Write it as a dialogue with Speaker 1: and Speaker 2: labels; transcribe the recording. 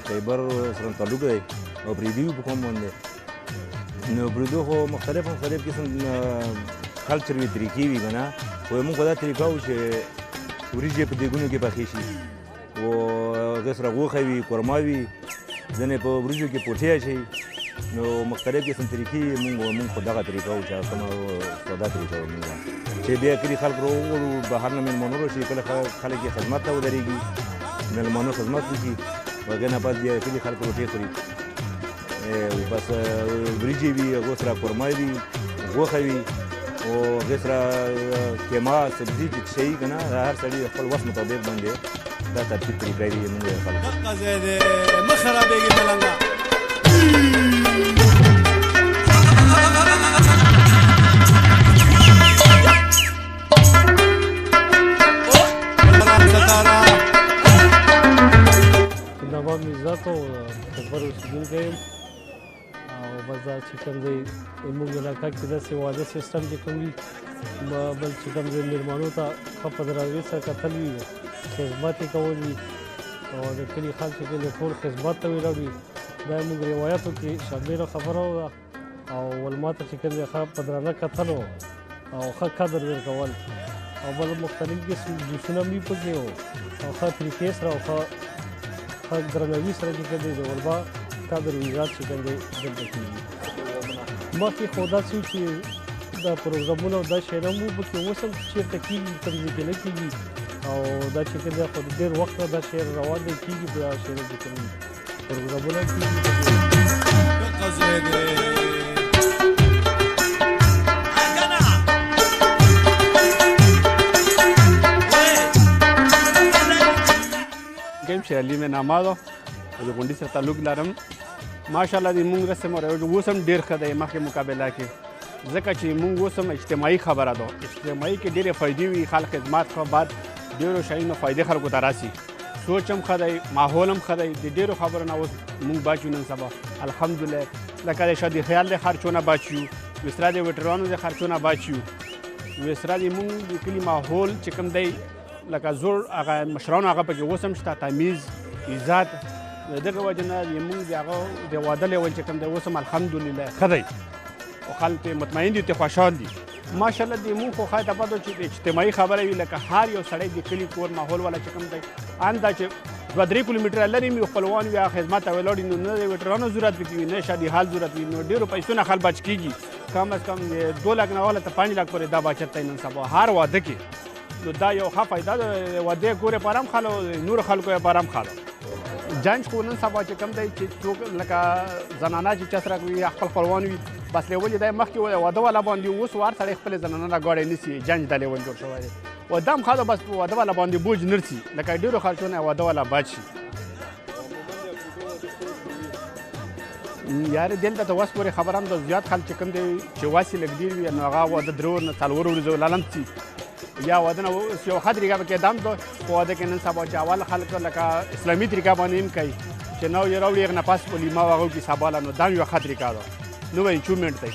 Speaker 1: خیبر سره تعلق دی او پرېدي په کوم باندې نو پرېدو خو مختلف قسم کلچر وي طریقې وي که نه خو موږ په دا طریقه وو چې وریجې په دیګونو کې پخې شي او هغې سره غوښه وي قورمه وي ځینې په وریجو کې پوټې اچوي نو مختلف قسم طریقې موږ په دغه طریقه وو چې کومه ساده طریقه وه موږ چې بیا کلي خلک راوغواړو بهر نه مېلمانه راشي کله خلک یې خدمت ته ودرېږي مېلمانه خدمت وکړي هغې نه بعد بیا کلي خلک روټۍ خوري بس وریجې وي هغو سره قورمه وي غوښه وي او هغې سره قیمه سبزي چې څه وي که نه هر سړي خپل وس مطابق باندې دا ترتیب طریقه وي زموږ خلک
Speaker 2: دقه ځای دی مه خرابېږي ملنګه
Speaker 3: نواب عزت او خبر اوسېدونکی یم او بس دا چې کوم دی زموږ علاقه کې داسې واده سیسټم چې کوم وي بل چې کوم دی مېلمانو ته ښه په درناوي سره کتل وي خدمت یې کول وي او د کلي خلک چې کوم دی ټول خدمت ته ولاړ وي دا زموږ روایتو کې شامله خبره وه او علما ته چې کوم دی ښه په درانه کتل او ښه قدر ورکول او بل مختلف قسم جوسونه هم وي پکې او ښه طریقې سره او ښه درناوي سره چې کوم دی د علما قدر ویزات چې کوم دی دلته کېږي مخکې خو داسې وو چې دا پروګرامونه او دا شیان هم وو پکې اوس هم چېرته کېږي کوم ځای کې نه کېږي او دا چې کوم دی خو د ډېر وخت نه دا شی روان دی کېږي په دا شیانو چې کوم پروګرامونه کېږي
Speaker 4: شیر علي مې نامه ده او د غونډې سره تعلق لرم ماشاءالله د موږ رسم او رواج اوس هم ډېر ښه دی مخکې مقابله کې ځکه چې موږ اوس هم اجتماعي خبره ده اجتماعي کې ډېرې فایدې وي خلک خدمات ښه بعد ډېرو شیانو فایدې خلکو ته راسي سوچ هم ښه دی ماحول هم ښه دی د ډېرو خبرو نه اوس موږ بچ یو نن سبا الحمدلله لکه د شادي خیال د خرچونه بچ یو وسره د ویټرانو د خرچونه بچ یو وسره د موږ د کلي ماحول چې کوم دی لکه زور هغه مشرانو هغه پکې اوس هم شته تمیز عزت د دغه وجه نه زموږ د هغه د واده لیول چې کوم دی اوس هم الحمدلله ښه دی او خلک پرې مطمئن دي ته خوشحال دي ماشاءالله د موږ خو خدای ته پته چې د اجتماعي خبره وي لکه هر یو سړی د کلي کور ماحول والا چې کوم دی اندا چې 2-3 کیلومتره لرې مې خپلوان وي خدمت ته ولاړ نو نه د ویټرانو ضرورت پکې وي نه شادي حال ضرورت وي نو ډېرو پیسو نه خلک بچ کېږي کم از کم 2 لک نه والا ته 5 لک پورې دا بچت دی نن سبا هر واده کې نو دا یو ښه فایده ده واده کور لپاره هم ښه نور خلکو لپاره هم ښه ده جنج خو نن سبا چې کوم دی چې څوک لکه زنانه چې چا سره وي خپل خپلوان وي بس لیول یې دی مخکې واده والا باندې اوس وار سړی خپلې زنانه راګاړی نیسي جنج دا لیول جوړ شوی دی واده هم ښه ده بس په واده والا باندې بوج نه رسي لکه ډېرو خلکو نه واده والا بچ شي یارې دلته ته اوس پورې خبره هم ده زیات خلک چې کوم دی چې وس یې لږ ډېر وي نو هغه واده 3 نه 4 ورځو لالم شي یا واده نه یو ښه طریقه پکې دم ده په واده کې نن سبا چې اول خلک لکه اسلامي طریقه باندې هم کوي چې نو یې راوړي هغه نه پاس ولیمه وغه کې سبا نو دا یو ښه طریقه ده نو انچومنټ دی